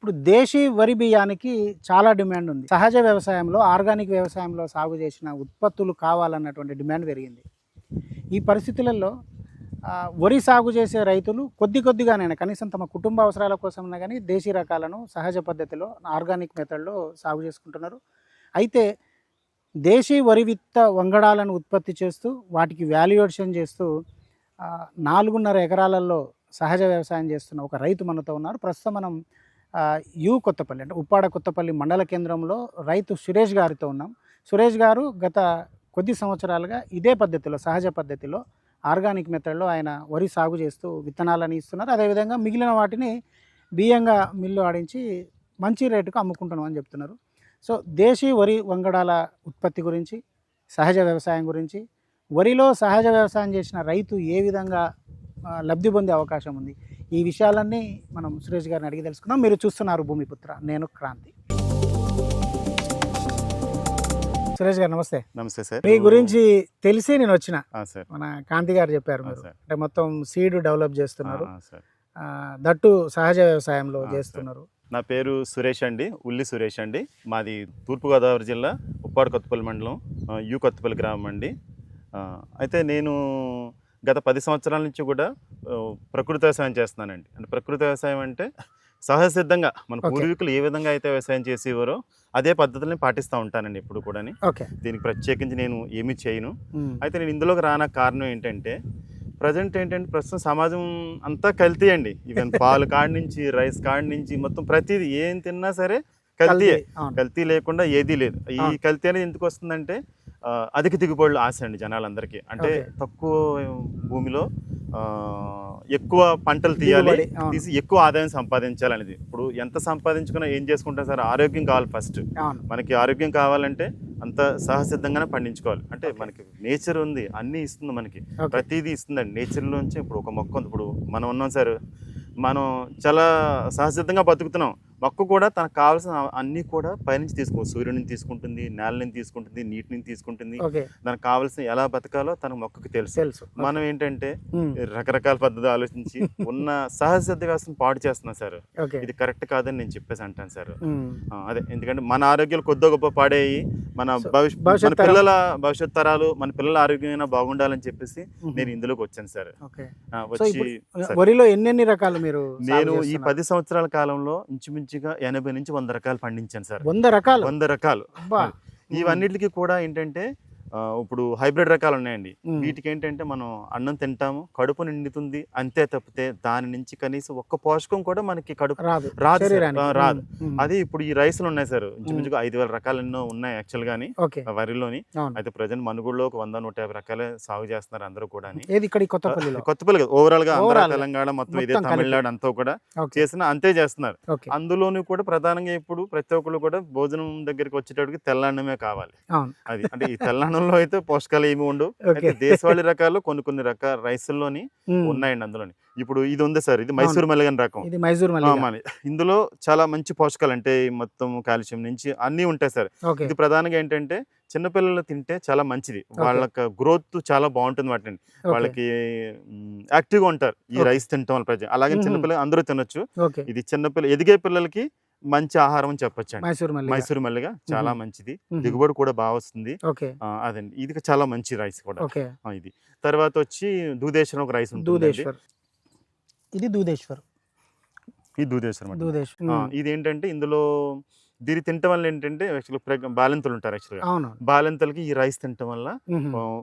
ఇప్పుడు దేశీ వరి బియ్యానికి చాలా డిమాండ్ ఉంది. సహజ వ్యవసాయంలో, ఆర్గానిక్ వ్యవసాయంలో సాగు చేసిన ఉత్పత్తులు కావాలన్నటువంటి డిమాండ్ పెరిగింది. ఈ పరిస్థితులలో వరి సాగు చేసే రైతులు కొద్దిగానైనా కనీసం తమ కుటుంబ అవసరాల కోసమైనా కానీ దేశీ రకాలను సహజ పద్ధతిలో ఆర్గానిక్ మెథడ్లో సాగు చేసుకుంటున్నారు. అయితే దేశీ వరి విత్త వంగడాలను ఉత్పత్తి చేస్తూ వాటికి వాల్యుయేషన్ చేస్తూ 4.5 ఎకరాలలో సహజ వ్యవసాయం చేస్తున్న ఒక రైతు మనతో ఉన్నారు. ప్రస్తుతం మనం కొత్తపల్లి అంటే ఉప్పాడ కొత్తపల్లి మండల కేంద్రంలో రైతు సురేష్ గారితో ఉన్నాం. సురేష్ గారు గత కొద్ది సంవత్సరాలుగా ఇదే పద్ధతిలో సహజ పద్ధతిలో ఆర్గానిక్ మెథడ్లో ఆయన వరి సాగు చేస్తూ విత్తనాలను ఇస్తున్నారు. అదేవిధంగా మిగిలిన వాటిని బియ్యంగా మిల్లు ఆడించి మంచి రేటుకు అమ్ముకుంటున్నాం అని చెప్తున్నారు. సో దేశీ వరి వంగడాల ఉత్పత్తి గురించి, సహజ వ్యవసాయం గురించి, వరిలో సహజ వ్యవసాయం చేసిన రైతు ఏ విధంగా లబ్ధి పొందే అవకాశం ఉంది, ఈ విషయాలన్నీ మనం సురేష్ గారిని అడిగి తెలుసుకుందాం. మీరు చూస్తున్నారు భూమిపుత్ర, నేను క్రాంతి. సురేష్ గారు నమస్తే. నమస్తే సార్. మీ గురించి తెలిసి నేను వచ్చిన సార్. మన కాంతి గారు చెప్పారు మీరు అంటే మొత్తం సీడ్ డెవలప్ చేస్తున్నారు, సార్. దట్టు సహజ వ్యవసాయంలో చేస్తున్నారు. నా పేరు సురేష్ అండి, ఉల్లి సురేష్ అండి. మాది తూర్పుగోదావరి జిల్లా ఉప్పాడ కొత్తపల్లి మండలం కొత్తపల్లి గ్రామం అండి. అయితే నేను గత 10 సంవత్సరాల నుంచి కూడా ప్రకృతి వ్యవసాయం చేస్తున్నానండి. అంటే ప్రకృతి వ్యవసాయం అంటే సహజ సిద్ధంగా మన పూర్వీకులు ఏ విధంగా అయితే వ్యవసాయం చేసేవారో అదే పద్ధతుల్ని పాటిస్తూ ఉంటానండి ఎప్పుడు కూడా. దీనికి ప్రత్యేకించి నేను ఏమీ చేయను. అయితే నేను ఇందులోకి రాన కారణం ఏంటంటే ప్రస్తుతం సమాజం అంతా కల్తీ అండి. ఈవెన్ పాలు కాడి నుంచి రైస్ కాడి నుంచి మొత్తం ప్రతిదీ ఏం తిన్నా సరే కల్తీయే. కల్తీ లేకుండా ఏదీ లేదు. ఈ కల్తీ అనేది ఎందుకు వస్తుందంటే అధిక దిగుబడులు ఆశ అండి జనాలందరికీ. అంటే తక్కువ భూమిలో ఎక్కువ పంటలు తీసి ఎక్కువ ఆదాయం సంపాదించాలనేది. ఇప్పుడు ఎంత సంపాదించుకున్నా ఏం చేసుకుంటాం సార్, ఆరోగ్యం కావాలి ఫస్ట్. మనకి ఆరోగ్యం కావాలంటే అంత సహసిద్ధంగానే పండించుకోవాలి. అంటే మనకి నేచర్ ఉంది, అన్నీ ఇస్తుంది, మనకి ప్రతిదీ ఇస్తుందండి నేచర్లోంచి. ఇప్పుడు ఒక మొక్క ఉంది, ఇప్పుడు మనం ఉన్నాం సార్, మనం చాలా సహసిద్ధంగా బతుకుతున్నాం. మొక్క కూడా తనకు కావాల్సిన అన్నీ కూడా పైనుంచి తీసుకోవచ్చు. సూర్యుడి నుంచి తీసుకుంటుంది, నేల నుంచి తీసుకుంటుంది, నీటి నుంచి తీసుకుంటుంది. దానికి కావాల్సిన ఎలా బతకాలో తన మొక్కకి తెలుసు. మనం ఏంటంటే రకరకాల పద్ధతులు ఆలోచించి ఉన్న సహజ వ్యవస్థను పాడు చేస్తున్నాం సార్. ఇది కరెక్ట్ కాదని నేను చెప్పేసి అంటాను సార్. అదే, ఎందుకంటే మన ఆరోగ్యాలు కొద్ది గొప్ప పాడేయి మన పిల్లల భవిష్యత్ తరాలు, మన పిల్లల ఆరోగ్యమైనా బాగుండాలని చెప్పేసి నేను ఇందులోకి వచ్చాను సార్. వరిలో ఎన్ని రకాలు మీరు? నేను ఈ 10 సంవత్సరాల కాలంలో ఇంచుమించుగా 80 నుంచి 100 రకాలు పండించాను సార్. 100 రకాలు. ఇవన్నిటికీ కూడా ఏంటంటే ఇప్పుడు హైబ్రిడ్ రకాలు ఉన్నాయండి. వీటికి ఏంటంటే మనం అన్నం తింటాము, కడుపు నిండుతుంది, అంతే తప్పితే దాని నుంచి కనీసం ఒక్క పోషకం కూడా మనకి కడుపు రాదు. అది ఇప్పుడు ఈ రైస్లు ఉన్నాయి సార్, ఇంచుమించుగా 5,000 రకాలు ఎన్నో ఉన్నాయి యాక్చువల్ గానీ వరిలోని. అయితే ప్రజెంట్ మనుగుడులో ఒక 100-150 రకాలే సాగు చేస్తున్నారు అందరూ కూడా. కొత్తపల్లి ఓవరాల్ గా ఆంధ్ర, తెలంగాణ మొత్తం ఇదే, తమిళనాడు అంతా కూడా అంతే చేస్తున్నారు. అందులోనూ కూడా ప్రధానంగా ఇప్పుడు ప్రతి ఒక్కళ్ళు కూడా భోజనం దగ్గరికి వచ్చేటప్పటికి తెల్లన్నమే కావాలి. అది అంటే ఈ తెల్లన్నం అయితే పోషకాలు ఏమి ఉండవు. దేశవాళీ రకాలు కొన్ని రకాల రైసుల్లోని ఉన్నాయండి అందులోని. ఇప్పుడు ఇది ఉంది సార్, ఇది మైసూర్ మల్లిగ రకం. ఇందులో చాలా మంచి పోషకాలు అంటే మొత్తం కాల్షియం నుంచి అన్ని ఉంటాయి సార్. ఇది ప్రధానంగా ఏంటంటే చిన్నపిల్లలు తింటే చాలా మంచిది, వాళ్ళకి గ్రోత్ చాలా బాగుంటుంది. వాటిని వాళ్ళకి యాక్టివ్గా ఉంటారు ఈ రైస్ తినటం వల్ల ప్రజలు. అలాగే చిన్నపిల్లలు అందరూ తినొచ్చు. ఇది చిన్నపిల్లలు ఎదిగే పిల్లలకి మంచి ఆహారం అని చెప్పొచ్చు అండి. మైసూర్ మల్లిగ చాలా మంచిది, దిగుబడి కూడా బాగా వస్తుంది. అదండి, ఇది చాలా మంచి రైస్ కూడా. ఇది తర్వాత వచ్చి దూదేశ్వరం ఒక రైస్ ఉంటుంది. ఇది దూదేశ్వరం. ఇది ఏంటంటే ఇందులో దీన్ని తినటం వల్ల ఏంటంటే యాక్చువల్గా బాలింతలు ఉంటారు. యాక్చువల్గా బాలింతలకి ఈ రైస్ తినటం వల్ల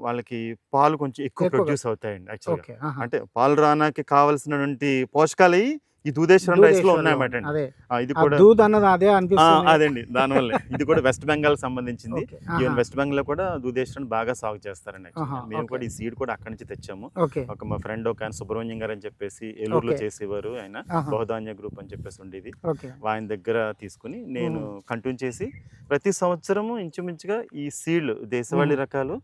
వాళ్ళకి పాలు కొంచెం ఎక్కువ ప్రొడ్యూస్ అవుతాయండి. యాక్చువల్గా అంటే పాలు రానాకి కావాల్సినటువంటి పోషకాలు ఈ దూదేశ్వరం రైస్ లో ఉన్నాయన్నమాట. ఇది కూడా అదండి, దానివల్ల ఇది కూడా వెస్ట్ బెంగాల్ సంబంధించింది. ఈవెన్ వెస్ట్ బెంగాల్ లో కూడా దూదేశ్వరం బాగా సాగు చేస్తారండి. మేము కూడా ఈ సీడ్ కూడా అక్కడి నుంచి తెచ్చాము. ఒక మా ఫ్రెండ్ ఒక ఆయన సుబ్రహ్మణ్యం గారు అని చెప్పేసి ఏలూరులో చేసేవారు, ఆయన బహుధాన్య గ్రూప్ అని చెప్పేసి ఉండేది. ఆయన దగ్గర తీసుకుని నేను కంటిన్యూ చేసి ప్రతి సంవత్సరము ఇంచుమించుగా ఈ సీడ్లు దేశవాళీ రకాలు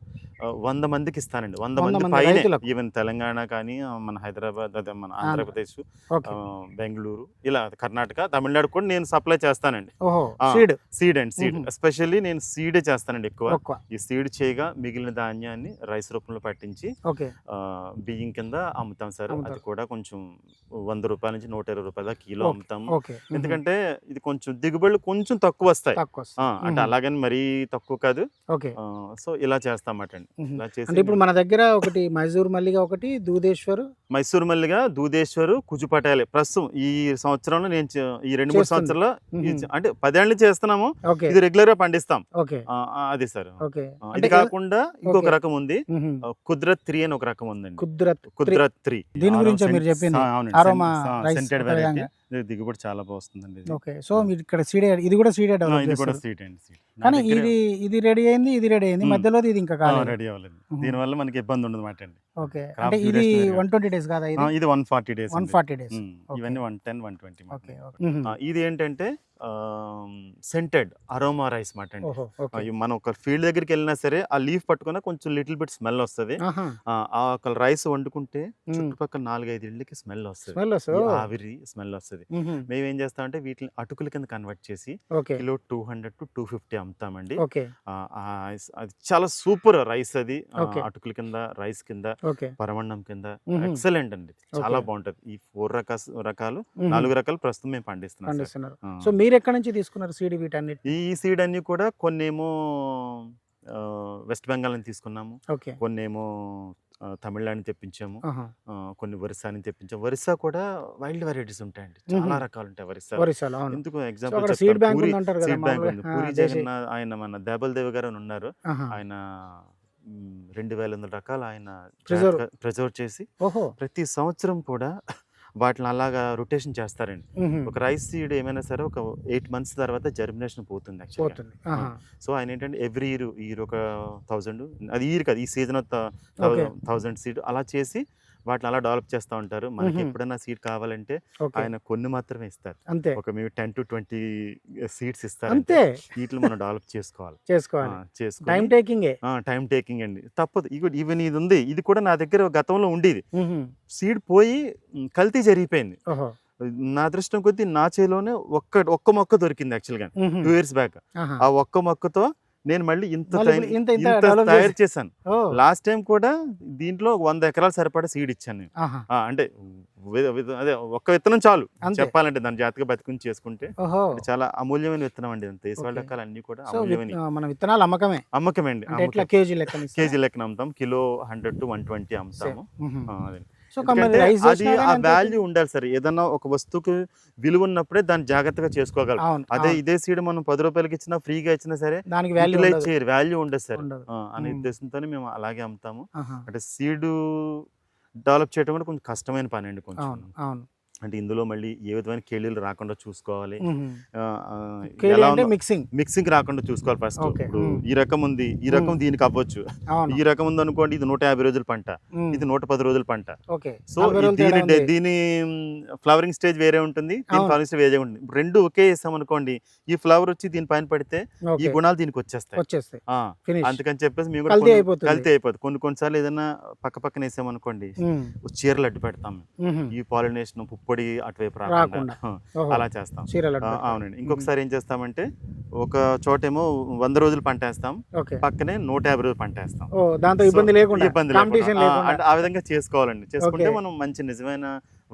100 మందికి ఇస్తానండి. 100 100 మంది మంది పైనే. రైతులకు. ఈవెన్ తెలంగాణ కానీ, మన హైదరాబాద్ అదే మన ఆంధ్రప్రదేశ్, ఓకే. బెంగుళూరు ఇలా కర్ణాటక, తమిళనాడు కూడా నేను సప్లై చేస్తానండి. ఓహో, ఆ, సీడ్. సీడ్ అండి, సీడ్. మ్మ్. ఎస్పెషల్లీ నేను సీడే చేస్తానండి ఎక్కువ. ఎక్కువ. ఈ సీడ్ చేయగా మిగిలిన ధాన్యాన్ని రైస్ రూపంలో పట్టించి ఓకే. బియ్యం కింద అమ్ముతాం సార్. అమ్ముతారు. అది కూడా కొంచెం 100 రూపాయల నుంచి 120 రూపాయల కిలో ఓకే. అమ్ముతాము. ఓకే. ఎందుకంటే ఇది కొంచెం దిగుబడులు కొంచెం తక్కువ వస్తాయి. తక్కువ వస్తుంది. అంటే అలాగని మరీ తక్కువ కాదు. ఓకే. సో ఇలా చేస్తామన్నమాట అండి. మ్మ్. ఇలా చేసి అంటే ఇప్పుడు మన దగ్గర ఒకటి మైసూర్ మల్లిగా, ఒకటి దూదేశ్వర్ మైసూర్ మల్లిగా, దూదేశ్వరు, కుజుపటాలి ప్రస్తుతం ఈ సంవత్సరంలో నేను ఈ 2-3 చేస్తుంది. సంవత్సరాల్లో అంటే 10 ఏళ్ళ నుంచి చేస్తున్నాము. ఓకే. ఇది రెగ్యులర్ గా పండిస్తాం. ఓకే. అదే సార్. ఓకే. ఇది అంటే కాకుండా ఇంకొక ఓకే. రకం ఉంది, మ్మ్. కుద్రత్ 3 అని ఒక రకం ఉందండి. కుద్రత్ కుద్రత్ 3. దీని గురించే మీరు చెప్పింది. అరోమా రైస్ సెంటెడ్ ఒక వెరైటీ. విధంగా. దిగుబడి చాలా బాగుంటుందండి ఇది. ఓకే. సో మీరు ఇక్కడ సీడే, ఇది కూడా సీడే డెవలప్ ఇది కూడా చేస్తారు. సీడ్ అండి, సీడ్. కానీ ఇది రెడీ అయింది, ఇది రెడీ అయింది, మధ్యలో ఇది ఇంకా కాలేదు. రెడీ అవ్వలేదు. దీనివల్ల మనకి ఇబ్బంది ఉండదు మాట అండి. ఓకే. Crop అంటే ఇది duration area. 120 డేస్ కాదా ఇది? ఇది 140 డేస్. 140 డేస్. ఇవన్నీ 110, 120 మాట. ఓకే. ఓకే. ఇది ఏంటంటే సెంటెడ్ అరోమా రైస్ మాట అండి. ఓహో. ఓకే. మనం ఒక ఫీల్డ్ దగ్గరికి వెళ్ళినా సరే ఆ లీఫ్ పట్టుకున్నా కొంచెం లిటిల్ బిట్ స్మెల్ వస్తుంది. ఆహా. ఆ ఒక రైస్ వండుకుంటే మ్మ్. చుట్టుపక్కల 4-5 ఇళ్ళకి స్మెల్ వస్తుంది. స్మెల్ వస్తుంది. ఆవిరి స్మెల్ వస్తుంది. మ్మ్. మేము ఏం చేస్తామంటే వీటిని అటుకుల కింద కన్వర్ట్ చేసి ఓకే. Kilo 200 to 250 అమ్ముతామండి. ఓకే. అది చాలా సూపర్ రైస్ అది. ఓకే. అటుకుల కింద, రైస్ కింద, ఓకే. పరమన్నం కింద మ్మ్. ఎక్సలెంట్ అండి. చాలా ఓకే. బాగుంటది. ఈ 4 రకాలు మ్మ్. 4 రకాలు ప్రస్తుతం మేము పండిస్తున్నాం సార్. పండిస్తున్నారు. సో మీరు ఎక్కడి నుంచి తీసుకున్నారు సీడ్ వీటన్నిటి? ఈ సీడ్ అన్ని కూడా కొన్నేమో వెస్ట్ బెంగాల్ నుంచి తీసుకున్నాము, ఓకే. కొన్నేమో తమిళనాడు తెప్పించాము, ఆహా. కొన్ని ఒరిస్సా నుంచి తెప్పించాము. ఒరిస్సా కూడా వైల్డ్ వెరైటీస్ ఉంటాయండి, చాలా రకాలు ఉంటాయి ఒరిస్సా. ఒరిస్సాలో, అవును. ఎందుకు సో ఎగ్జాంపుల్ అక్కడ సీడ్ బ్యాంక్ ఉంది అంటారు కదా సీడ్ బ్యాంక్ మామూలుగా. ఉంది. పూరి దేశీ. జగన్నాథ్ ఆయన మన దేబల్ దేవ్ గారు అని ఉన్నారు. ఆహా. ఆయన 2,800 రకాలు ఆయన Preserve. ప్రిజర్వ్ చేసి ఓహో. ప్రతి సంవత్సరం కూడా వాటిని అలాగా రొటేషన్ చేస్తారండి. మ్మ్. ఒక రైస్ సీడ్ ఏమైనా సరే ఒక 8 months తర్వాత జర్మినేషన్ పోతుంది యాక్చువల్గా. పోతుంది. ఆహా. సో ఆయన ఏంటంటే ఎవ్రీ ఇయర్ ఒక 1000, అది ఇయర్ కాదు, ఈ సీజన్ ఓకే. 1000 సీడ్ అలా చేసి వాటిని అలా డెవలప్ చేస్తూ ఉంటారు. మనకి మ్మ్. ఎప్పుడైనా సీడ్ కావాలంటే ఓకే. ఆయన కొన్ని మాత్రమే ఇస్తారు. అంతే. ఒక మేము 10 to 20 సీడ్స్ ఇస్తారు. అంతే వీటిని మనం డెవలప్ చేసుకోవాలి. చేసుకోవాలి. టైం చేసుకొని టేకింగే. టైం టేకింగ్ అండి, తప్పదు. ఈవెన్ ఇది ఉంది, ఇది కూడా నా దగ్గర గతంలో ఉండేది. సీడ్ పోయి కల్తీ జరిగిపోయింది. ఓహో. నా అదృష్టం కొద్దీ నా చేలోనే ఒక్క మొక్క దొరికింది యాక్చువల్గా 2 years బ్యాక్. ఆహా. ఆ ఒక్క మొక్కతో నేను మళ్ళీ ఇంత మళ్ళీ ఇప్పుడు ఇంత develop తయారు చేశాను. ఓ. లాస్ట్ టైం కూడా దీంట్లో 100 ఎకరాలు సరిపడా సీడ్ ఇచ్చాను నేను. ఆహా. అంటే అదే ఒక్క విత్తనం చాలు అంతే. చెప్పాలంటే, దాని జాతిగా బతికించి చేసుకుంటే ఓహో. చాలా అమూల్యమైన విత్తనం అండి. అంత దేశవాళ ఓకే. రకాలు అన్ని కూడా సో అమూల్యమైన మన విత్తనాలు అమ్మకమే. అమ్మకమండి. అంటే ఎట్లా కేజీ లెక్కన ఇస్తారా? కేజీ లెక్కన అమ్ముతాం, కిలో 100 to 120 అమ్ముతాము. మ్మ్. అదే. సో ఎందుకంటే రైస్ అది ఆ వాల్యూ ఉండాలి సార్. ఏదన్నా ఒక వస్తువుకి విలువ ఉన్నప్పుడే దాన్ని జాగ్రత్తగా చేసుకోగలం. అవును. అదే ఇదే సీడ్ మనం 10 రూపాయలకి ఇచ్చినా, ఫ్రీగా ఇచ్చినా సరే దానికి వాల్యూ యూటిలైజ్ చేయరు, వాల్యూ ఉండదు సార్ ఉండదు. అనే మ్మ్. ఉద్దేశంతో మేము అలాగే అమ్ముతాము. ఆహా. అంటే సీడ్ డెవలప్ చేయడం కూడా కొంచెం కష్టమైన పని అండి. కొంచెం అవును. అవును. అంటే ఇందులో మళ్ళీ ఏ విధమైన కేళీలు రాకుండా చూసుకోవాలి. మ్మ్. ఆ, ఆ, కేజీ ఎలా అంటే ఉందో మిక్సింగ్. మిక్సింగ్ రాకుండా చూసుకోవాలి ఫస్ట్. ఓకే. ఇప్పుడు మ్మ్. ఈ రకం ఉంది, ఈ రకం దీనికి అవ్వచ్చు. అవును. ఈ రకం ఉంది అనుకోండి, ఇది 150 రోజుల పంట, మ్మ్. ఇది 110 రోజుల పంట. ఓకే. సో 40 రోజులు తేడా ఉంది. దీని ఫ్లవరింగ్ స్టేజ్ వేరే ఉంటుంది, దీని అవును. ఫ్లవరింగ్ స్టేజ్ వేరే ఉంటుంది. రెండు ఒకే వేసాం అనుకోండి, ఈ ఫ్లవర్ వచ్చి దీని పైన పడితే ఈ ఓకే. గుణాలు దీనికి వచ్చేస్తాయి. వచ్చేస్తాయి. ఆ, ఫినిష్. అందుకని చెప్పేసి మేము కూడా కల్తీ అయిపోతుంది. కల్తీ అయిపోతుంది. కొన్నిసార్లు ఏదైనా పక్కన వేసాం అనుకోండి, మ్మ్. చీరలు అడ్డు పెడతాం. మ్మ్. ఈ పాలినేషన్ పుప్పొడి అటువైపు రాకుండా. రాకుండా ఓహో. అలా చేస్తాం. చీరలు అడ్డు అవునండి. ఇంకొకసారి ఏం చేస్తామంటే, ఒక చోటేమో 100 రోజులు పంట వేస్తాం, ఓకే. పక్కనే 150 రోజులు పంట వేస్తాం. ఓ, దాంతో ఇబ్బంది లేకుండా, ఇబ్బంది కాంపిటీషన్ లేకుండా. లేకుండా. అంటే ఆ విధంగా చేసుకోవాలండి. చేసుకుంటే ఓకే. మనం మంచి నిజమైన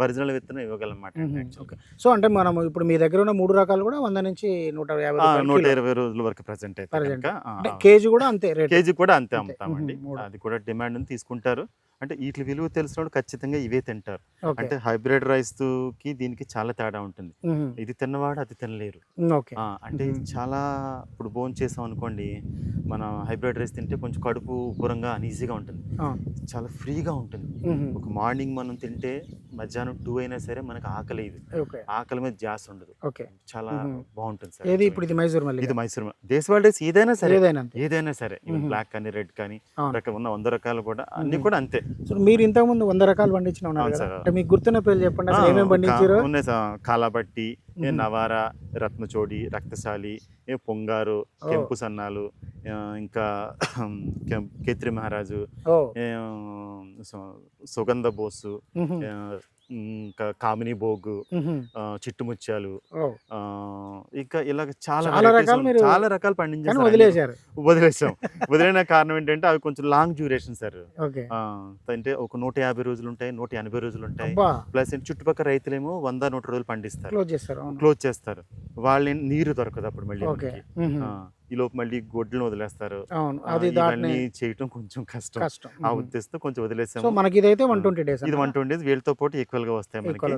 ఒరిజినల్ విత్తనం ఇవ్వగలమాట. ఓకే. సో అంటే మనం ఇప్పుడు మీ దగ్గర ఉన్న 3 రకాలు కూడా 100 నుంచి 150 రూపాయలు కిలో. 120 రోజుల వరకు ప్రెసెంట్ అయితే Present. కనుక, అంటే కేజీ కూడా అంతే రేట్. కేజీ కూడా అంతే అంతే. అమ్ముతామండి. మూడు. అది కూడా డిమాండ్ ఉంది, తీసుకుంటారు. అంటే వీటి విలువ తెలిసినప్పుడు ఖచ్చితంగా ఇవే తింటారు. ఓకే. అంటే హైబ్రిడ్ రైస్ కి దీనికి చాలా తేడా ఉంటుంది. మ్మ్. ఇది తిన్నవాడు అది తినలేరు. ఓకే. అంటే ఇది చాలా, ఇప్పుడు భోజనం చేసాం అనుకోండి, మనం హైబ్రిడ్ రైస్ తింటే కొంచెం కడుపు ఉబ్బరంగా అనీజీగా ఉంటుంది, అవును. చాలా ఫ్రీగా ఉంటుంది. మ్మ్. ఒక మార్నింగ్ మనం తింటే మధ్యాహ్నం మధ్యాహ్నం 2 అయినా సరే మనకి ఆకలి ఇది ఓకే ఆకలి మీద జాస్ ఉండదు, ఓకే చాలా బాగుంటుంది సార్. ఏది ఇప్పుడు ఇది మైసూర్ మళ్ళీ ఇది మైసూర్ దేశవాళీ రైస్ ఏదైనా సరే, ఏదైనా అంతే. ఏదైనా సరే, బ్లాక్ కానీ రెడ్ కానీ ఉన్న 100 రకాలు కూడా అన్ని కూడా అంతే. సో మీరు ఇంతకు ముందు 100 రకాలు పండించిన ఉన్నారు అవును కదా, సార్. అంటే మీకు గుర్తున్న పేర్లు చెప్పండి, అసలు ఏమేమి పండించారు? ఉన్నాయి సార్, కాలాబట్టి, నవారా, రత్నచోడి, రక్తశాలి, పొంగారు, కెంపు సన్నాలు, ఇంకా కేత్రి మహారాజు, ఓ సుగంధ బోసు, ఇంకా కామిని బోగు, చిట్టుముత్యాలు, ఇంకా ఇలాగ చాలా చాలా రకాలు పండించారు. వదిలేసాం. వదిలేన కారణం ఏంటంటే అవి కొంచెం లాంగ్ డ్యూరేషన్ సార్. అంటే ఒక 150 రోజులు ఉంటాయి, 180 రోజులు ఉంటాయి. ప్లస్ చుట్టుపక్కల రైతులేమో 100-100 రోజులు పండిస్తారు, క్లోజ్ చేస్తారు. వాళ్ళ నీరు దొరకదు అప్పుడు మళ్ళీ. ఈ లోపు మళ్ళీ గొడ్లను వదిలేస్తారు, ఇవన్నీ చేయటం కొంచెం కష్టం. ఆ ఉద్దేశంతో కొంచెం వదిలేసాము. మనకి ఇదైతే 120 డేస్, ఇది 120 డేస్ వీళ్ళతో పాటు ఈక్వల్ గా వస్తాయి మనకి.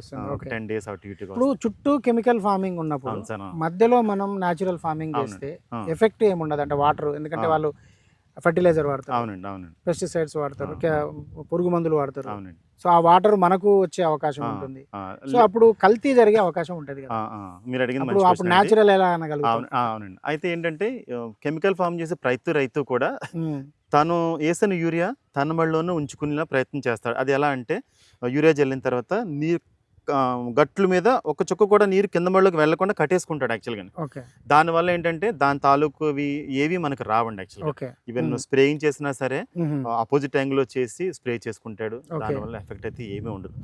10 డేస్ అటు ఇటుగా. ఇప్పుడు చుట్టూ కెమికల్ ఫార్మింగ్ ఉన్నప్పుడు మధ్యలో మనం న్యాచురల్ ఫార్మింగ్ చేస్తే ఎఫెక్ట్ ఏముండదు అంటే వాటర్, ఎందుకంటే వాళ్ళు ఫర్టిలైజర్ వాడతారు, అవునండి, పెస్టిసైడ్స్ వాడతారు, పురుగు మందులు వాడతారు. అవునండి. సో ఆ వాటర్ మనకు వచ్చే అవకాశం ఉంటుంది, సో అప్పుడు కల్తీ జరిగే అవకాశం ఉంటుంది కదా. మీరు అడిగింది అప్పుడు న్యాచురల్ ఎలా అనగలుగుతాం? అవునండి. అయితే ఏంటంటే కెమికల్ ఫార్మ్ చేసే రైతు కూడా తను వేసిన యూరియా తన మళ్ళలోనే ఉంచుకునే ప్రయత్నం చేస్తాడు. అది ఎలా అంటే యూరియా జల్లిన తర్వాత నీరు గట్ల మీద ఒక చుక్క కూడా నీరు కింద మళ్ళలోకి వెళ్లకుండా కట్టేసుకుంటాడు యాక్చువల్గా. దానివల్ల ఏంటంటే దాని తాలూకు ఏవి మనకు రావండి యాక్చువల్గా. ఈవెన్ స్ప్రేయింగ్ చేసినా సరే ఆపోజిట్ యాంగిల్ లో చేసి స్ప్రే చేసుకుంటాడు, దానివల్ల ఎఫెక్ట్ అయితే ఏమీ ఉండదు.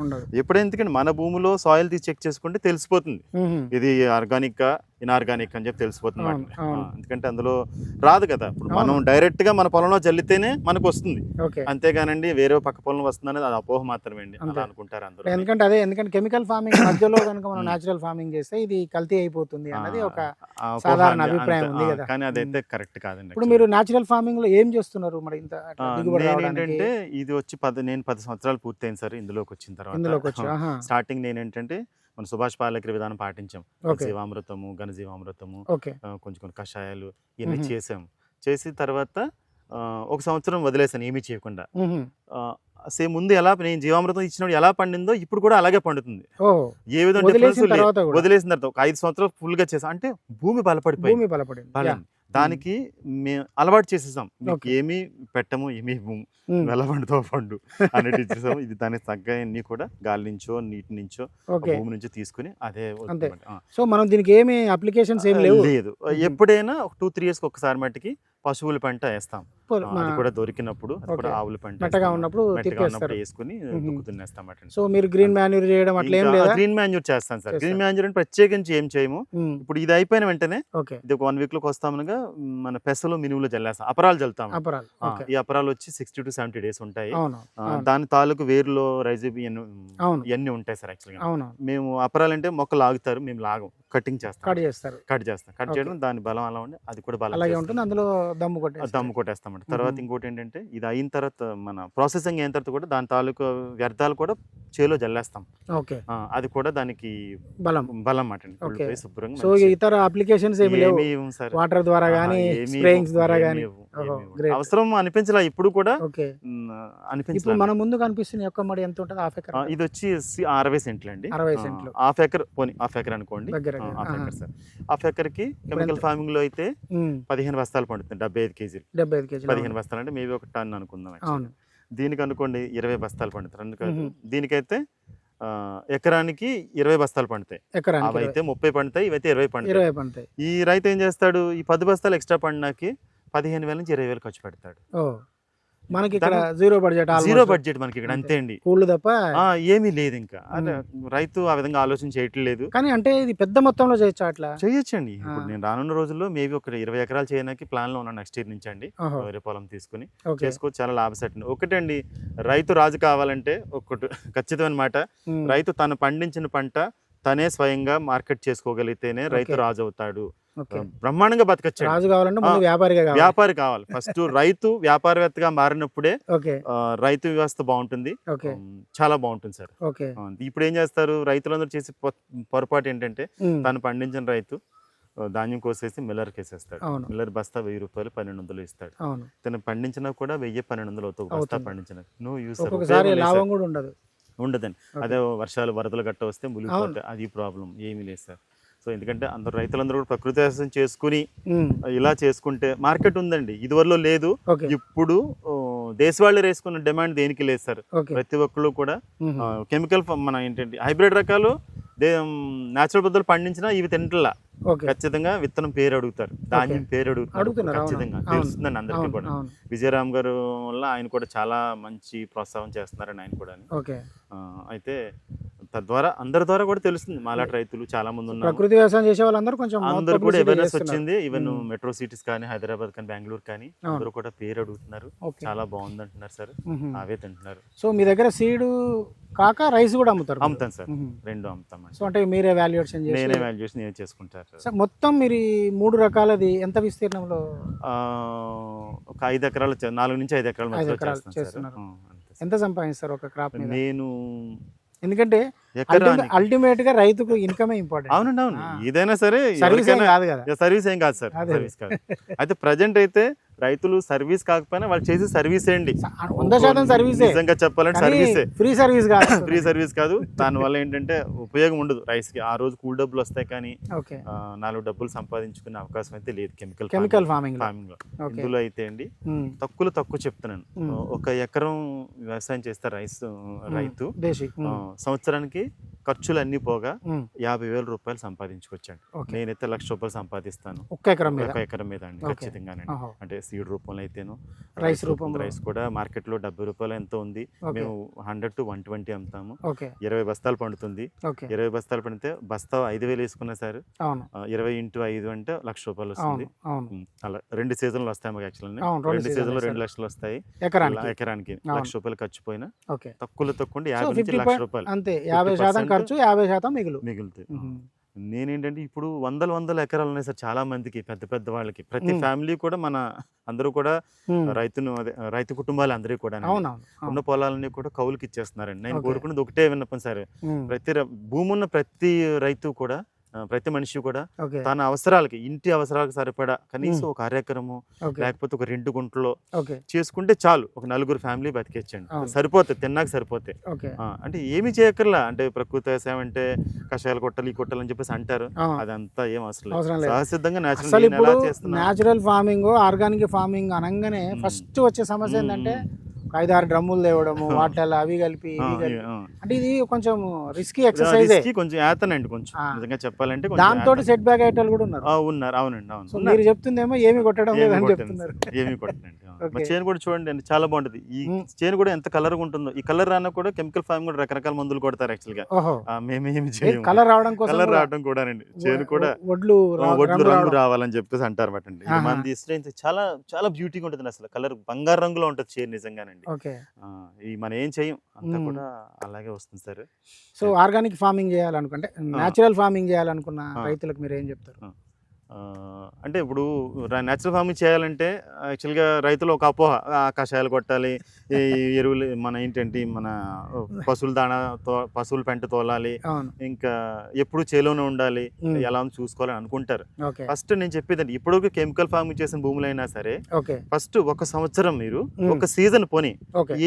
ఎప్పుడెందుకంటే మన భూమిలో సాయిల్ తీసి చెక్ చేసుకుంటే తెలిసిపోతుంది ఇది ఆర్గానిక్ గా ఇన్ఆర్గానిక్ అని చెప్పి తెలిసిపోతుంది. ఎందుకంటే అందులో రాదు కదా, ఇప్పుడు మనం డైరెక్ట్ గా మన పొలంలో జల్లితేనే మనకు వస్తుంది, అంతేగానండి వేరే పక్క పొలం వస్తుంది అనేది అది అపోహ మాత్రమే అండి, అలా అనుకుంటారు అందరూ. ఎందుకంటే కెమికల్ ఫార్మింగ్ మధ్యలో కనుక మనం న్యాచురల్ ఫార్మింగ్ చేస్తే ఇది కల్తీ అయిపోతుంది అన్నది ఒక సాధారణ అభిప్రాయం ఉంది కదా, కానీ అదైతే కరెక్ట్ కాదండి. ఇప్పుడు మీరు న్యాచురల్ ఫార్మింగ్ లో ఏం చేస్తున్నారు మరి? ఇంత ఏంటంటే ఇది వచ్చి నేను 10 సంవత్సరాలు పూర్తయింది సార్ ఇందులోకి వచ్చిన తర్వాత. స్టార్టింగ్ నేనేంటంటే మన సుభాష్ పాలేకర్ విధానం పాటించాం, జీవామృతము, ఘనజీవామృతము, కొంచెం కొన్ని కషాయాలు ఇవన్నీ చేసాము. చేసిన తర్వాత ఒక సంవత్సరం వదిలేసాను ఏమీ చేయకుండా. సేమ్ ముందు ఎలా నేను జీవామృతం ఇచ్చినప్పుడు ఎలా పండిందో ఇప్పుడు కూడా అలాగే పండుతుంది. ఏ విధంగా వదిలేసిన తర్వాత ఒక 5 సంవత్సరాలు ఫుల్ గా చేసాం, అంటే భూమి బలపడిపోయింది. దానికి మేము అలవాటు చేసేసాం, ఏమీ పెట్టము, ఏమీ ఎలా పండుతో పండు అన్నట్టు ఇచ్చేసాము. ఇది దానికి తగ్గ అన్ని కూడా గాలి నుంచో నీటి నుంచో భూమి నుంచో తీసుకుని అదే. సో మనం దీనికి ఏమి అప్లికేషన్స్ ఏమి లేదు. ఎప్పుడైనా 2-3 years ఒకసారి మట్టికి పశువుల పంట వేస్తాం, అది కూడా దొరికినప్పుడు ఆవుల పంట ఉన్నప్పుడు వేసుకుని దున్నేస్తాం. సో మీరు గ్రీన్ మాన్యూర్ చేయడం అట్లా ఏం లేదా? గ్రీన్ మాన్యూర్ చేస్తాం సార్. గ్రీన్ మాన్యూర్ అంటే ప్రత్యేకించి ఏం చేయము. ఇప్పుడు ఇది అయిపోయిన వెంటనే ఇది ఒక 1 week లోకి వస్తామనగా మన పెసలు మినుములు జల్లేస్తాం, అపరాలు జల్లుతాం. ఈ అపరాలు వచ్చి 60 to 70 days ఉంటాయి. దాని తాలూకు వేరులో రైజోబి ఇవన్నీ ఉంటాయి సార్. యాక్చువల్గా మేము అపరాలు అంటే మొక్కలు లాగుతారు, మేము లాగం, కటింగ్ చేస్తాం, కట్ చేయడం దాని బలం అలా ఉండి అది కూడా బలం ఉంటుంది, అందులో దమ్ము కొట్టేస్తాం. తర్వాత ఇంకోటి ఏంటంటే ఇది అయిన తర్వాత మన ప్రాసెసింగ్ అయిన తర్వాత కూడా దాని తాలూకు వ్యర్థాలు కూడా చేలో జల్లేస్తాం, అది కూడా దానికి బలం అన్నమాట. శుభ్రంగా. సో ఇతర అప్లికేషన్స్ ఏమి లేవు వాటర్ ద్వారా గానీ స్ప్రేయింగ్స్ ద్వారా గానీ అవసరం అనిపించలా ఇప్పుడు కూడా అనిపించలేదు. మన ముందు కనిపిస్తుంది యొక్క మడి ఎంత ఉంటుంది? Half acre. ఇది వచ్చి 60 సెంట్లు అండి. 60 సెంట్లు. హాఫ్ ఎకర్ అనుకోండి, హాఫ్ ఎకర్ కి కెమికల్ ఫార్మింగ్ లో అయితే 15 బస్తాలు పండుతుంది, 75 కేజీలు. 15 బస్తాలు అంటే మేబీ 1 టన్ అనుకుందాం. దీనికి అనుకోండి 20 బస్తాలు పండుతారు. దీనికైతే ఎకరానికి 20 బస్తాలు పండుతాయి. అవైతే 30 పండుతాయి, ఇవైతే 20 పండుతాయి. ఈ రైతు ఏం చేస్తాడు, ఈ 10 బస్తాలు ఎక్స్ట్రా పండినాకి 15,000 నుంచి 20,000 ఖర్చు పెడతాడు. మనకి ఇక్కడ జీరో బడ్జెట్ మనకి ఇక్కడ, అంతే అండి, కూళ్ళు తప్ప ఏమీ లేదు. ఇంకా రైతు ఆ విధంగా ఆలోచన చేయట్లేదు. కానీ అంటే ఇది పెద్ద మొత్తంలో చేయొచ్చు, అట్లా చేయొచ్చండి. ఇప్పుడు నేను రానున్న రోజుల్లో మేబీ ఒక 20 ఎకరాలు చేయడానికి ప్లాన్ లో ఉన్నాను నెక్స్ట్ ఇయర్ నుంచి అండి. వేరే పొలం తీసుకుని చేసుకోవచ్చు, చాలా లాభసెట్. ఒకటండి, రైతు రాజు కావాలంటే ఒకటి ఖచ్చితమైన మాట, రైతు తను పండించిన పంట తనే స్వయంగా మార్కెట్ చేసుకోగలిగితేనే రైతు రాజు అవుతాడు, బ్రహ్మాండంగా బతకచ్చు. రాజు కావాలంటే వ్యాపారి కావాలి ఫస్ట్. రైతు వ్యాపారవేత్తగా మారినప్పుడే రైతు వ్యవస్థ బాగుంటుంది, చాలా బాగుంటుంది సార్. ఇప్పుడు ఏం చేస్తారు రైతులందరూ చేసే పొరపాటు ఏంటంటే, తను పండించిన రైతు ధాన్యం కోసేసి మిల్లర్కి వేసేస్తాడు. మిల్లర్ బస్తా 1000 రూపాయలు 1200 ఇస్తాడు. తను పండించినా కూడా 1000-1200 అవుతావు బస్తా పండించిన. నో యూస్, లాభం కూడా ఉండదు. ఉండదండి. అదే వర్షాలు వరదలు గట్ట వస్తే మునిగిపోతాయి, అది ప్రాబ్లం ఏమీ లేదు సార్. సో ఎందుకంటే అందరూ రైతులందరూ కూడా ప్రకృతి వ్యవసాయం చేసుకుని ఇలా చేసుకుంటే మార్కెట్ ఉందండి, ఇదివరలో లేదు. ఓకే. ఇప్పుడు దేశవాళీ వేసుకున్న డిమాండ్ దేనికి లేదు సార్. ఓకే. ప్రతి ఒక్కళ్ళు కూడా కెమికల్ మన ఏంటంటే హైబ్రిడ్ రకాలు న్యాచురల్ పద్ధతులు పండించినా ఇవి తింటలా. ఓకే. ఖచ్చితంగా విత్తనం పేరు అడుగుతారు, ధాన్యం పేరు అడుగుతారు. అడుగుతున్నారు, అవును. ఖచ్చితంగా అవును. తెలుస్తుందండి అందరికీ కూడా. అవును. విజయరామ్ గారు వల్ల ఆయన కూడా చాలా మంచి ప్రోత్సాహం చేస్తున్నారని ఆయన కూడా. ఓకే. అయితే తద్వారా అందరి ద్వారా కూడా తెలుస్తుంది, మాలాంటి రైతులు చాలా మంది ఉన్నారు, ప్రకృతి వ్యవసాయం చేసే వాళ్ళందరూ కొంచెం అందరూ కూడా అవేర్నెస్ వచ్చింది. ఈవెన్ మెట్రో సిటీస్ కానీ హైదరాబాద్ కానీ బెంగళూరు కానీ అందరూ కూడా పేరు అడుగుతున్నారు, చాలా బాగుంది అంటున్నారు సార్, అవే తింటున్నారు. సో మీ దగ్గర సీడ్ కాక రైస్ కూడా అమ్ముతారు? అమ్ముతాను సార్, రెండు అమ్ముతామండి. సో అంటే మీరే వాల్యుయేషన్ చేసి? నేనే వాల్యుయేషన్ నేను చేసుకుంటారు సార్. మొత్తం మీరు ఈ 3 రకాలది ఎంత విస్తీర్ణంలో? ఒక 5 ఎకరాలు 4 నుంచి 5 ఎకరాల మధ్యలో చేస్తున్నారు. ఎంత సంపాదిస్తారు ఒక క్రాప్ మీద? నేను ఎందుకంటే అల్టిమేట్ గా రైతుకు ఇన్కమే ఇంపార్టెంట్. అవునండి, అవును. ఏదైనా సరే సర్వీస్ ఏం కాదు కదా. సర్వీస్ ఏం కాదు సార్, సర్వీస్ కాదు. అయితే ప్రజెంట్ అయితే రైతులు సర్వీస్ కాకపోయినా వాళ్ళు చేసే సర్వీస్ ఏంటి 100% సర్వీసే. నిజంగా చెప్పాలంటే సర్వీసే, ఫ్రీ సర్వీస్ కాదు. ఫ్రీ సర్వీస్ కాదు. దానివల్ల ఏంటంటే ఉపయోగం ఉండదు రైస్ కి. ఆ రోజు కూల్ డబ్బులు వస్తాయి కానీ 4 డబ్బులు సంపాదించుకునే అవకాశం అయితే లేదు కెమికల్ ఫార్మింగ్ లో. ఇందులో అయితే అండి తక్కువ చెప్తున్నాను. 1 ఎకరం వ్యవసాయం చేస్తే రైతు సంవత్సరానికి ఖర్చులు అన్ని పోగా 50,000 రూపాయలు సంపాదించుకొచ్చాడు. నేనైతే 1,00,000 రూపాయలు సంపాదిస్తాను 1 ఎకరం మీద అండి, ఖచ్చితంగానండి. అంటే సీడ్ రూపంలో అయితేను, రైస్ కూడా మార్కెట్ లో 70 రూపాయలు ఎంతో ఉంది. మేము 100 to 120 అమ్ముతాము. 20 బస్తాలు పండుతుంది. 20 బస్తాలు పండితే బస్తా 5,000 వేసుకున్నా సార్, 20 into 5 అంటే 1,00,000 రూపాయలు వస్తుంది. అలా 2 సీజన్లు వస్తాయి మాకు. యాక్చువల్లీ 2 సీజన్లు 2 లక్షలు వస్తాయి ఎకరానికి. 1,00,000 రూపాయలు ఖర్చు పోయినా తక్కువ 50 నుంచి 1,00,000 రూపాయలు అంతే. 50% ఖర్చు, 50% మిగులుతాయి. నేనేంటంటే ఇప్పుడు వందల ఎకరాలు ఉన్నాయి సార్ చాలా మందికి, పెద్ద వాళ్ళకి. ప్రతి ఫ్యామిలీ కూడా మన అందరూ కూడా రైతు కుటుంబాలు అందరూ కూడా ఉన్న పొలాలని కూడా కౌలుకి ఇచ్చేస్తున్నారండి. నేను కోరుకున్నది ఒకటే విన్నపం సార్, భూమి ఉన్న ప్రతి రైతు కూడా, ప్రతి మనిషి కూడా తన అవసరాలకి, ఇంటి అవసరాలకు సరిపడా కనీసం 1 ఎకరము లేకపోతే ఒక 2 గుంటలో చేసుకుంటే చాలు. ఒక 4 ఫ్యామిలీ బతికేచ్చండి, సరిపోతాయి, తిన్నాక సరిపోతాయి. అంటే ఏమి చేయక్కర్లా. అంటే ప్రకృతి వ్యవసాయం అంటే కషాయాలు కొట్టాలి, ఈ కొట్టాలని చెప్పేసి అంటారు, అదంతా ఏం అవసరం లేదు. సహసిద్ధంగా న్యాచురల్ ఫార్మింగ్, ఆర్గానిక్ ఫార్మింగ్ అనగానే ఫస్ట్ వచ్చే సమస్య ఏంటంటే 5-6 డ్రమ్ములు తేవడము, వాటిలో అవి కలిపి అంటే ఇది కొంచెం రిస్కీ ఎక్సర్సైజ్, కొంచెం యాతనండి. కొంచెం నిజంగా చెప్పాలంటే దాంతో సెట్ బ్యాక్ అయ్యేటోళ్ళు కూడా ఉన్నారు. అవునండి, అవును. మీరు చెప్తుందేమో ఏమి కొట్టడం లేదని చెప్తున్నారు. ఏమి కొట్టండి. చేను కూడా చూడండి అండి, చాలా బాగుంటది. ఈ చేను కూడా ఎంత కలర్ ఉంటుందో. ఈ కలర్ రానా కూడా కెమికల్ ఫార్మింగ్ కూడా రకరకాల మందులు కొడతారు యాక్చువల్ గా. మేమేమి చేయము, కలర్ రావడం కూడా చేను కూడా వడ్లు రంగు రావాలని చెప్పేసి అంటారు అన్నమాట. మంది ఇష్టం చాలా చాలా బ్యూటీగా ఉంటుంది అసలు. కలర్ బంగారు రంగులో ఉంటుంది చేను నిజంగానండి. మనం ఏం చేయం, అంతా కూడా అలాగే వస్తుంది సార్. సో ఆర్గానిక్ ఫార్మింగ్ చేయాలనుకుంటే, న్యాచురల్ ఫార్మింగ్ చేయాలనుకున్న రైతులకు మీరు ఏం చెప్తారు? అంటే ఇప్పుడు న్యాచురల్ ఫార్మింగ్ చేయాలంటే యాక్చువల్గా రైతులు ఒక అపోహ, కషాయాలు కొట్టాలి, ఈ ఎరువులు మన ఏంటంటే మన పశువుల పెంట తోలాలి, ఇంకా ఎప్పుడు చేలోనే ఉండాలి, ఎలా చూసుకోవాలని అనుకుంటారు. ఫస్ట్ నేను చెప్పేదండి, ఇప్పుడు కెమికల్ ఫార్మింగ్ చేసిన భూములైనా సరే ఫస్ట్ 1 సంవత్సరం మీరు 1 సీజన్ పోనీ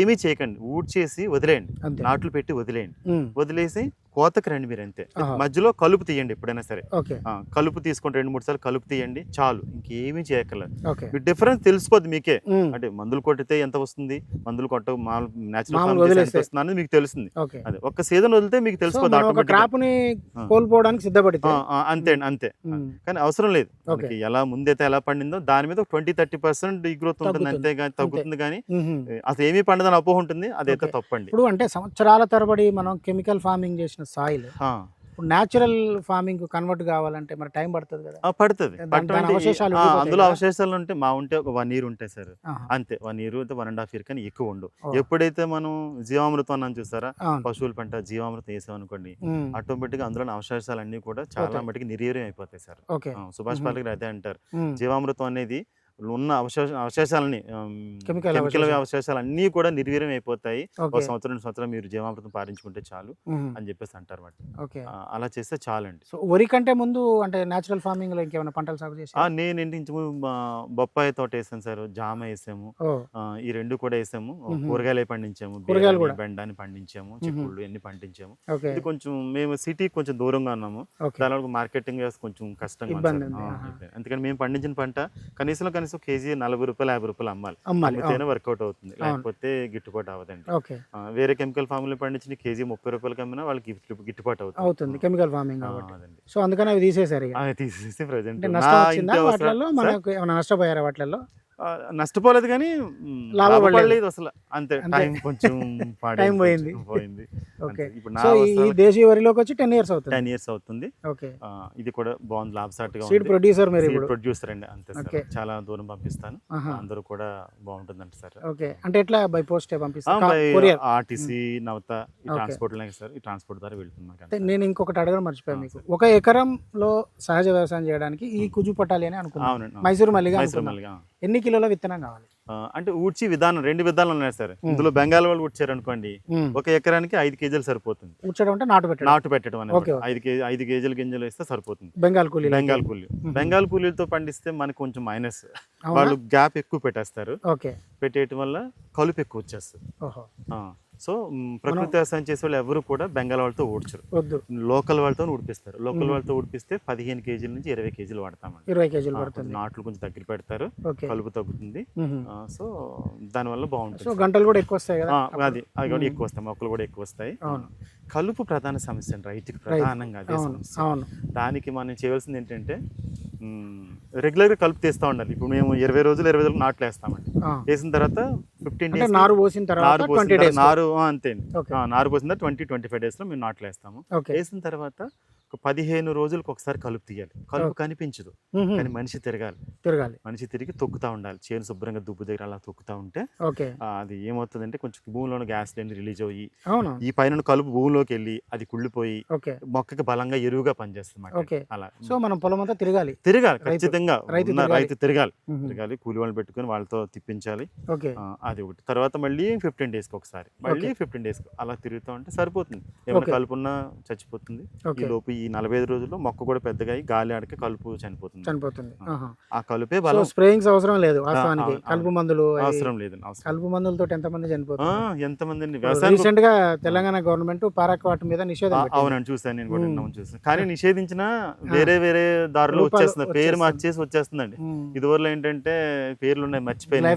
ఏమీ చేయకండి, ఊడ్చేసి వదిలేయండి, నాట్లు పెట్టి వదిలేసి కోతకు రండి మీరు. అంతే, మధ్యలో కలుపు తీయండి ఎప్పుడైనా సరే. కలుపు తీసుకుంటే 2-3 సార్లు కలుపు తీయండి చాలు, ఇంకేమీ చేయక్కర్లేదు. మీ డిఫరెన్స్ తెలిసిపోద్ది మీకే. అంటే మందులు కొట్టితే ఎంత వస్తుంది, మందులు కొట్ట న్యాచురల్ మీకు తెలుస్తుంది. అదే 1 సీజన్ వదిలితే మీకు తెలిసిపోద్ది. కోల్పోవడానికి సిద్ధపడితే అంతే. కానీ అవసరం లేదు, ఎలా ముందైతే ఎలా పండిందో దాని మీద 20-30% గ్రోత్ ఉంటుంది, అంతే కానీ తగ్గుతుంది. కానీ అసలు ఏమీ పండదని అపోహ ఉంటుంది, అదైతే తప్పండి. ఇప్పుడు అంటే సంవత్సరాల తరబడి మనం కెమికల్ ఫార్మింగ్ చేసిన సాయిల్ న్యాచురల్ ఫార్మింగ్ కన్వర్ట్ కావాలంటే మరి టైం పడుతుంది కదా? పడుతుంది. అందులో అవశేషాలు ఉంటే ఉంటే ఒక 1 year ఉంటాయి సార్, అంతే. 1 year 1.5 year కానీ ఎక్కువ ఉండవు. ఎప్పుడైతే మనం జీవామృతం అన్నాను చూసారా, పశువుల పంట జీవామృతం వేసామనుకోండి, ఆటోమేటిక్ గా అందులో అవశేషాలు అన్ని కూడా చాలా మటుకు నిర్వీర్యం అయిపోతాయి సార్. సుభాష్ పాలేకర్ అదే అంటారు, జీవామృతం అనేది ఉన్న అవశేషాలని కెమికల్ కెమికల్ అవశేషాలు అన్నీ కూడా నిర్వీర్యం అయిపోతాయి. ఒక ఓకే. సంవత్సరం 2 సంవత్సరాలు మీరు జీవామృతం పారించుకుంటే చాలు అని చెప్పేసి అంటారు అన్నమాట. ఓకే. అలా చేస్తే చాలండి. సో వరి కంటే ముందు అంటే న్యాచురల్ ఫార్మింగ్ లో ఇంకేమైనా పంటలు సాగు చేసి నేనేంటి ఇంచుమించు బొప్పాయి తోట వేసాను సార్, జామ వేసాము, ఈ రెండు కూడా వేసాము. కూరగాయలు పండించాము, కూరగాయలు కూడా బెండాన్ని పండించాము, చిక్కుళ్ళు ఎన్ని పండించాము. ఓకే. ఇది కొంచెం మేము సిటీకి కొంచెం దూరంగా ఉన్నాము, ఓకే. దానివల్ల మార్కెటింగ్ వ్యవస్థ కొంచెం కష్టంగా ఉంది ఇబ్బంది సార్. ఉంది. అందుకని మేము పండించిన పంట కనీసం కేజీ 40 రూపాయలు 50 రూపాయలు అమ్మాలి. అమ్మాలి. అమ్మితేనే వర్కౌట్ అవుతుంది, లేకపోతే గిట్టుబాటు అవ్వదండి. ఓకే. వేరే కెమికల్ ఫామ్ లో పండించిన కేజీ 30 రూపాయలకి అమ్మినా వాళ్ళకి గిట్టుబాటు అవుతుంది కెమికల్ ఫార్మింగ్ కాబట్టి. అదండి. సో అందుకని అవి తీసేశారు ఇక. అవి తీసేసి ప్రజెంట్ అంటే నష్టం వచ్చిందా వాటిల్లో? మనకు ఏమైనా నష్టపోయారా వాటిల్లో? నష్టపోలేదు కానీ లాభపడలేదు అసలు. అంతే, టైం కొంచెం టైం పోయింది. పోయింది. ఓకే. ఇప్పుడు సో ఈ దేశీయ వరిలోకి వచ్చి 10 years అవుతుంది. 10 years అవుతుంది. ఓకే. ఇది కూడా బాగుంది, లాభసాటిగా సీడ్ ప్రొడ్యూసర్ మీరు ఇప్పుడు? ప్రొడ్యూసర్ అండి, అంతే ఓకే. సార్. చాలా దూరం పంపిస్తాను, అందరూ కూడా బాగుంటుందంట సార్. ఓకే. అంటే ఎట్లా బై పోస్ట్ పంపిస్తాను? ఆర్టీసీ, నవత ఈ ట్రాన్స్పోర్ట్ సార్, ఈ ట్రాన్స్పోర్ట్ ద్వారా వెళ్తుంది. నేను ఇంకొకటి అడగడం మర్చిపోయాను మీకు. 1 ఎకరంలో సహజ వ్యవసాయం చేయడానికి ఈ కుజు పట్టాలి అని అనుకున్నాను. అవునండి. మైసూరు మల్లిగా ఎన్ని కిలోల విత్తనం కావాలి? అంటే ఊడ్చి విధానం 2 విధానాలు ఉన్నాయి సార్. ఇందులో బెంగాల్ వాళ్ళు ఊడ్చారు అనుకోండి, 1 ఎకరానికి 5 కేజీలు సరిపోతుంది. ఊడ్చడం అంటే నాటు పెట్టడం అనేది 5 కేజీల గింజలు వేస్తే సరిపోతుంది. బెంగాల్ కూలీ బెంగాల్ కూలీలతో పండిస్తే మనకు కొంచెం మైనస్. వాళ్ళు గ్యాప్ ఎక్కువ పెట్టేస్తారు. ఓకే. పెట్టేయటం వల్ల కలుపు ఎక్కువ వచ్చేస్తుంది. సో ప్రకృతి వ్యవసాయం చేసే వాళ్ళు ఎవరు కూడా బెంగాల్ వాళ్ళతో ఊడ్చరు, లోకల్ వాళ్ళతో ఊడిపిస్తారు. లోకల్ వాళ్ళతో ఊడిపిస్తే 15 కేజీల నుంచి 20 కేజీలు వాడతామండి. 20 కేజీలు పడుతుంది. నాట్లు కొంచెం దగ్గర పెడతారు, కలుపు తగ్గుతుంది. సో దానివల్ల బాగుంటుంది. సో గంటలు కూడా ఎక్కువ వస్తాయి కదా? అది కూడా ఎక్కువ వస్తాయి, మొక్కలు కూడా ఎక్కువ వస్తాయి. కలుపు ప్రధాన సమస్య అండి రైతుకి, ప్రధానంగా అదే సమస్య. దానికి మనం చేయవలసింది ఏంటంటే రెగ్యులర్ గా కలుపు తీస్తూ ఉండాలి. ఇప్పుడు మేము 20 రోజులు నాట్లు వేస్తామండి. వేసిన తర్వాత 15 days నారు పోసిన తర్వాత నారు అంతే నారు పోసిన 20-25 days లో మేము నాట్లు వేస్తాము. వేసిన తర్వాత ఒక 15 రోజులకు ఒకసారి కలుపు తీయాలి. కలుపు కనిపించదు కానీ మనిషి తిరగాలి. మనిషి తిరిగి తొక్కుతా ఉండాలి. చేను శుభ్రంగా దుబ్బు దగ్గర అలా తొక్కుతా ఉంటే అది ఏమవుతుందంటే కొంచెం భూమిలోని గ్యాస్ లైన్ రిలీజ్ అయ్యి ఈ పైన కలుపు భూమిలోకి వెళ్ళి అది కుళ్ళిపోయి మొక్కకి బలంగా ఎరువుగా పనిచేస్తుంది. అలా సో మనం పొలం అంతా తిరగాలి, ఖచ్చితంగా రైతు తిరగాలి. కూలి వాళ్ళు పెట్టుకుని వాళ్ళతో తిప్పించాలి. అది ఒకటి. తర్వాత మళ్ళీ 15 days ఒకసారి, మళ్ళీ 15 days అలా తిరుగుతూ ఉంటే సరిపోతుంది. ఏమైనా కలుపు ఉన్నా చచ్చిపోతుంది. ఈ లోపు ఈ 45 రోజుల్లో మొక్క కూడా పెద్దగా గాలి ఆడికి కలుపు చనిపోతుంది. ఆ కలుపే బలం. స్ప్రేయింగ్స్ అవసరం లేదు, కలుపు మందులు అవసరం లేదు. కలుపు మందులతో ఎంతమంది చనిపోతారు? ఎంతమంది. రీసెంట్ గా తెలంగాణ గవర్నమెంట్ పారాక్వాట్ మీద నిషేధం. అవునండి, చూసాను, నేను కూడా చూసాను. కానీ నిషేధించిన వేరే దారులు వచ్చేస్తుంది, పేరు మార్చేసి వచ్చేస్తుందండి. ఇదివరలో ఏంటంటే పేర్లు ఉన్నాయి, మర్చిపోయింది.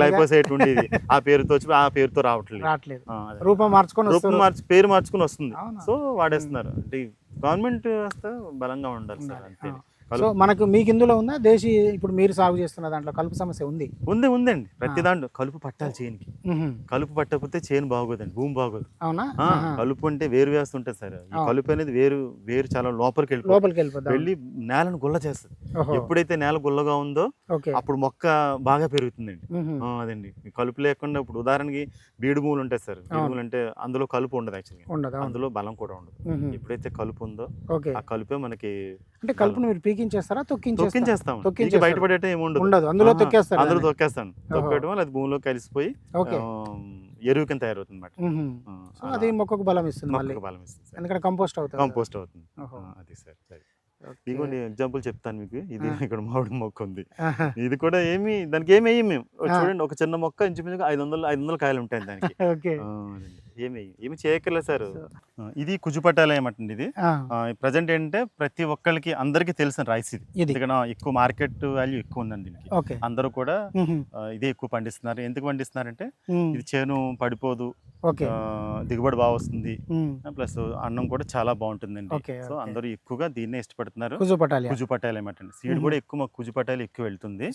గ్లైఫోసైట్ ఉండేది, ఆ పేరుతో రావట్లేదు. రూపం మార్చుకొని పేరు మార్చుకుని వస్తుంది. సో వాడేస్తున్నారు. అంటే గవర్నమెంట్ వ్యవస్థ బలంగా ఉండాలి సార్, అంతే. సో మనకు మీకు ఇందులో ఉందా దేశీ ఇప్పుడు మీరు సాగు చేస్తున్న దాంట్లో కలుపు సమస్య ఉందండి. ప్రతి దాంట్లో కలుపు పట్టాలి చేనుకి. కలుపు పట్టకపోతే చేను బాగోదండి, భూమి బాగోదు. అవునా? కలుపు అంటే వేరు వేస్తూ ఉంటుంది సార్. ఈ కలుపు అనేది వేరు చాలా లోపలికి వెళ్ళి నేలను గుల్ల చేస్తుంది. ఎప్పుడైతే నేల గుల్లగా ఉందో అప్పుడు మొక్క బాగా పెరుగుతుందండి. అదండి, కలుపు లేకుండా ఇప్పుడు ఉదాహరణకి బీడు భూములు ఉంటాయి సార్. బీడు భూములు అంటే అందులో కలుపు ఉండదు, యాక్చువల్గా అందులో బలం కూడా ఉండదు. ఎప్పుడైతే కలుపు ఉందో ఆ కలుపే మనకి. అంటే కలుపును మీరు పీకించేస్తారా? తొక్కించేస్తాం. బయటపడేట ఉండదు, అందులో తొక్కేస్తాను. తొక్కడం వల్ల అది భూమిలో కలిసిపోయి ఎరువు కింద తయారవుతుంది అన్నమాట. అది మొక్కకు బలం ఇస్తుంది, ఎందుకంటే కంపోస్ట్ అవుతుంది. అది సార్. ఇదిగోండి ఎగ్జాంపుల్ చెప్తాను మీకు. ఇది ఇక్కడ మామిడి మొక్క ఉంది. ఇది కూడా దానికి ఏమి వేయం మేము. చూడండి, ఒక చిన్న మొక్క ఇంచుమించుగా 500 కాయలు ఉంటాయి దానికి. ఏమి చేయక్కర్లేదు సార్. ఇది కుజుపట్టాలయం అంటండి. ఇది ప్రజెంట్ ఏంటంటే ప్రతి ఒక్కరికి అందరికి తెలిసిన రైస్ ఇది. ఎందుకంటే ఎక్కువ మార్కెట్ వాల్యూ ఎక్కువ ఉందండి దీనికి. అందరూ కూడా ఇదే ఎక్కువ పండిస్తున్నారు. ఎందుకు పండిస్తున్నారంటే ఇది చేను పడిపోదు, దిగుబడి బాగా వస్తుంది, ప్లస్ అన్నం కూడా చాలా బాగుంటుందండి. సో అందరూ ఎక్కువగా దీన్నే ఇష్టపడుతున్నారు. కుజుపట్టాలయం అంటండి. సీడ్ కూడా ఎక్కువ కుజుపట్టాలు ఎక్కువ వెళ్తుంది.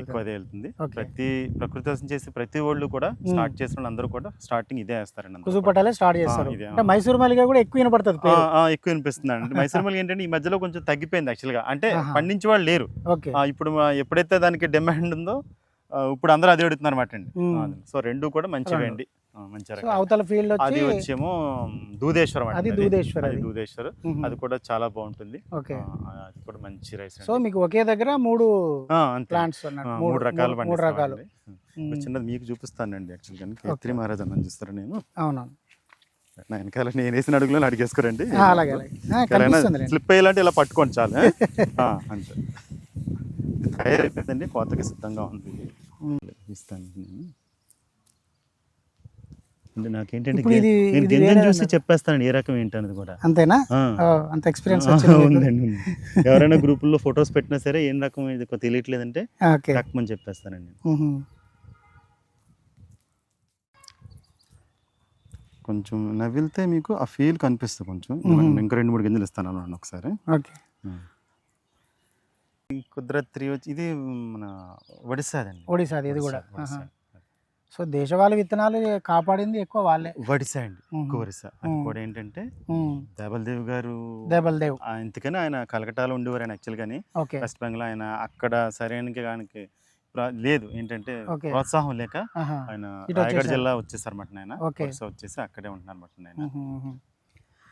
ఎక్కువ అదే వెళ్తుంది. ప్రతి ప్రకృతి వ్యవసాయం చేసి ప్రతి వాళ్ళు కూడా స్టార్ట్ చేసిన అందరూ కూడా స్టార్టింగ్ ఇదే వేస్తారు. మైసూర్ మల్లిగా కూడా ఎక్కువ వినపడుతుంది, ఎక్కువ వినిపిస్తుంది అండి. మైసూర్ మల్లిగా ఏంటంటే ఈ మధ్యలో కొంచెం తగ్గిపోయింది యాక్చువల్ గా. అంటే పండించే వాళ్ళు లేరు. ఇప్పుడు ఎప్పుడైతే దానికి డిమాండ్ ఉందో ఇప్పుడు అందరూ అదే అడుగుతున్నారు అనమాట అండి. సో రెండు కూడా మంచివే అండి. మంచి సో రకం. అవతల ఫీల్డ్ అది వచ్చి వచ్చేమో దూదేశ్వరం అది అండి. దూదేశ్వర్ అది అది. దూదేశ్వర్. మ్మ్. అది కూడా చాలా బాగుంటుంది. ఓకే. అది కూడా మంచి రైస్ సో మీకు ఒకే దగ్గర 3 అంతే. ప్లాంట్స్ అన్నట్టు. 3 రకాలు మూడు రకాలు. పండిస్తామండి. చిన్నది మీకు చూపిస్తానండి. యాక్చువల్గా కేత్రి మహారాజ్ అన్న చూస్తారా నేను అవునవును. నా వెనకాల నేను వేసిన అడుగులో అడిగేసుకోరండి. అలాగే అలాగే కనిపిస్తుంది. స్లిప్ అయ్యేలాంటి ఇలా పట్టుకోండి చాలు. అంతే. తయారైపోయిందండి, కోతకి సిద్ధంగా ఉంది. ఇస్తాను నేను. అంటే నాకేంటంటే ఇప్పుడు ఇది నేను ఇది గింజను వేరే చూసి అన్నట్టు. చెప్పేస్తాను ఏ రకం ఏంటనేది కూడా. అంతేనా? ఆ. అంత ఎక్స్పీరియన్స్ వచ్చింది మీకు? ఉందండి, ఉంది. ఎవరైనా గ్రూపుల్లో ఫొటోస్ పెట్టినా సరే ఏం రకం ఇది తెలియట్లేదంటే ఓకే. రకమని చెప్పేస్తానండి. మ్మ్. కొంచెం నవ్వితే మీకు ఆ ఫీల్ కనిపిస్తుంది. కొంచెం ఇంకా 2-3 గింజలు ఇస్తాను అన్నాను ఒకసారి. ఓకే. కుదరత్ త్రీ వచ్చి ఇది మన ఒడిశాదండి. ఒడిశాది ఇది కూడా. ఒడిశా. సో దేశవాళీ విత్తనాలు కాపాడింది ఎక్కువ వాళ్ళే. ఒడిశా అండి, ఎక్కువ ఒడిశా. అది కూడా ఏంటంటే దేబల్దేవ్ గారు దేబల్దేవ్ ఇంతకని ఆయన కలకటాలో ఉండేవారు ఆయన యాక్చువల్ గాని. ఓకే. వెస్ట్ బెంగాల్ ఆయన అక్కడ సరైన దానికి లేదు, ఏంటంటే ఓకే. ప్రోత్సాహం లేక ఆయన ఇటు రాయగఢ్ వచ్చేసారు. జిల్లా వచ్చేసారన్నమాట ఆయన. ఓకే. ఒడిశా వచ్చేసి అక్కడే ఉంటున్నారు అన్నమాట ఆయన.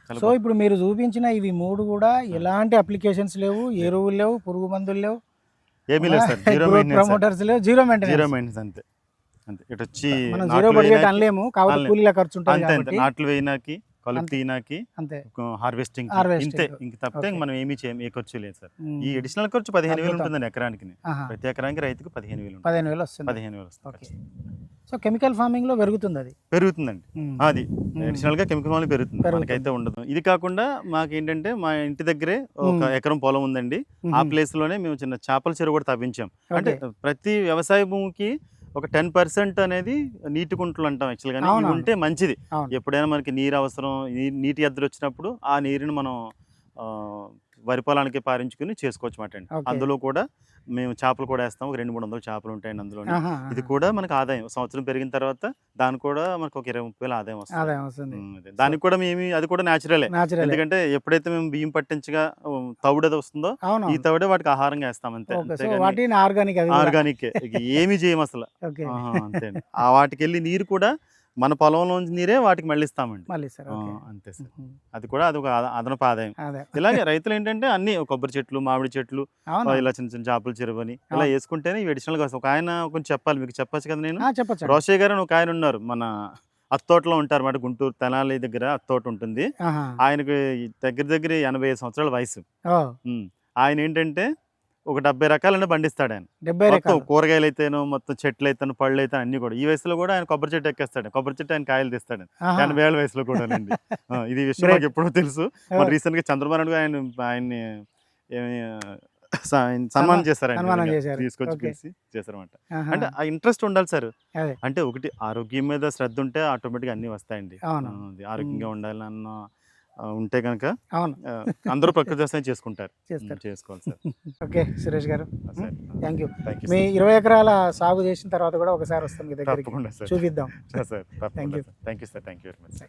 చాలా సో ఇప్పుడు మీరు చూపించిన ఇవి 3 కూడా ఎలాంటి అప్లికేషన్స్ లేవు, ఎరువులు లేవు, పురుగు మందులు లేవు, ఏమీ లేదు సార్. జీరో మెయింటెనెన్స్, ప్రమోటర్స్ లేవు, జీరో జీరో మెయింటెనెన్స్. మెయింటెనెన్స్ అంతే. అంతే. ఇటు వచ్చి మనం జీరో బడ్జెట్ అనలేము, కాబట్టి అనలేము. కూలీల ఖర్చు ఉంటుంది అంతే అంతే. కాబట్టి నాట్లు వేయినాకి, కలుపు తీనాకి, అంతే. Harvesting Harvesting. ఇంతే. ఇంక తప్పితే ఓకే. మనం ఏమీ చేయం, ఏ ఖర్చు లేదు సార్. మ్మ్. ఈ అడిషనల్ ఖర్చు 15,000 అద్భుతం. ఉంటుందండి ఎకరానికి. ఆహా. ప్రతి ఎకరానికి రైతుకు 15,000 ఉంటుంది. 15,000 వస్తుంది. 15,000 వస్తుంది. ఓకే. సో కెమికల్ ఫార్మింగ్ లో పెరుగుతుంది అది. పెరుగుతుందండి. మ్మ్. అది అడిషనల్ గా కెమికల్ వాళ్ళు పెరుగుతుంది, పెరుగుతుంది. మనకైతే ఉండదు. ఇది కాకుండా మాకేంటంటే మా ఇంటి దగ్గరే ఒక ఎకరం పొలం ఉందండి. ఆ ప్లేస్ లోనే మేము చిన్న చేపల చెరువు కూడా తవ్వించాం. అంటే ప్రతి వ్యవసాయ భూమికి ఒక 10% అనేది నీటి కుంటలు అంటాం యాక్చువల్గా. ఇవి అవునవును. ఉంటే మంచిది. అవును. ఎప్పుడైనా మనకి నీరు అవసరం, నీటి ఎద్దరు వచ్చినప్పుడు ఆ నీరుని మనం వరి పొలానికి పారించుకుని చేసుకోవచ్చు మాట అండి. ఓకే. అందులో కూడా మేము చేపలు కూడా వేస్తాం. ఒక 200-300 చేపలు ఉంటాయండి అందులో. ఆహా, ఇది కూడా మనకు ఆదాయం. సంవత్సరం పెరిగిన తర్వాత దాని కూడా మనకు ఒక 20-30 ఆదాయం వస్తుంది. ఆదాయం వస్తుంది. అదే. దానికి కూడా మేము అది కూడా న్యాచురలే. న్యాచురల్. ఎందుకంటే ఎప్పుడైతే మేము బియ్యం పట్టించగా తవుడు అది వస్తుందో అవును. ఈ తవుడే వాటికి ఆహారంగా వేస్తాం అంతే. ఓకే. సో అంతేగాని వాటిని ఆర్గానిక్ అవి కూడా. ఆర్గానిక్ ఏమి చేయం అసలు. ఓకే. అంతే అండి. ఆ వాటికి వెళ్ళి నీరు కూడా మన పొలంలోంచి నీరే వాటికి మళ్ళీ ఇస్తామండి. మళ్ళీ సార్. ఓకే. అంతే సార్. మ్మ్. అది కూడా అది ఒక అదనపు ఆదాయం. అదే. ఇలాగే రైతులు ఏంటంటే అన్ని కొబ్బరి చెట్లు, మామిడి చెట్లు, అవును. ఇలా చిన్న చిన్న చేపల చెరువని ఇలా వేసుకుంటేనే ఇవి అడిషనల్గా వస్తాయి. ఒక ఆయన కొంచెం చెప్పాలి, మీకు చెప్పచ్చు కదా నేను. చెప్పచ్చు. రోషయ్య గారు అని ఒక ఆయన ఉన్నారు, మన అత్తోటలో ఉంటారు అన్నమాట. గుంటూరు తెనాలి దగ్గర అత్తోట ఉంటుంది. ఆయనకి దగ్గర 85 సంవత్సరాల వయసు. ఆయన ఏంటంటే ఒక 70 రకాలనే పండిస్తాడు ఆయన. 70 మొత్తం రకాలు. కూరగాయలు అయితేనో, మొత్తం చెట్లు అయితేనో, పళ్ళు అయితే అన్ని కూడా. ఈ వయసులో కూడా ఆయన కొబ్బరి చెట్టు ఎక్కేస్తాడు. కొబ్బరి చెట్టు ఆయన కాయలు తీస్తాడు 80 ఏళ్ళ వయసులో కూడా అండి. ఇది విషయం నాకు ఎప్పుడో తెలుసు. మన రీసెంట్ గా చంద్రబాబు నాయుడు ఆయన్ని సన్మానం చేస్తారు. సన్మానం చేశారు. తీసుకొచ్చి ఓకే. పిలిచి చేశారన్నమాట. అంటే ఆ ఇంట్రెస్ట్ ఉండాలి సార్. అదే. అంటే ఒకటి ఆరోగ్యం మీద శ్రద్ధ ఉంటే ఆటోమేటిక్గా అన్ని వస్తాయండి. అవును. ఆరోగ్యంగా ఉండాలన్న ఉంటే కనుక అవును. అందరూ ప్రకృతి వ్యవసాయం చేసుకుంటారు. చేస్తారు. చేసుకోవాలి sir. Okay Suresh garu, sir. Thank you. Thank you మీ 20 ఎకరాల సాగు చేసిన తర్వాత కూడా ఒకసారి వస్తాం మీ దగ్గరికి, తప్పకుండా సార్. చూపిద్దాం. సార్ తప్పకుండా. Thank you sir. Thank you very much.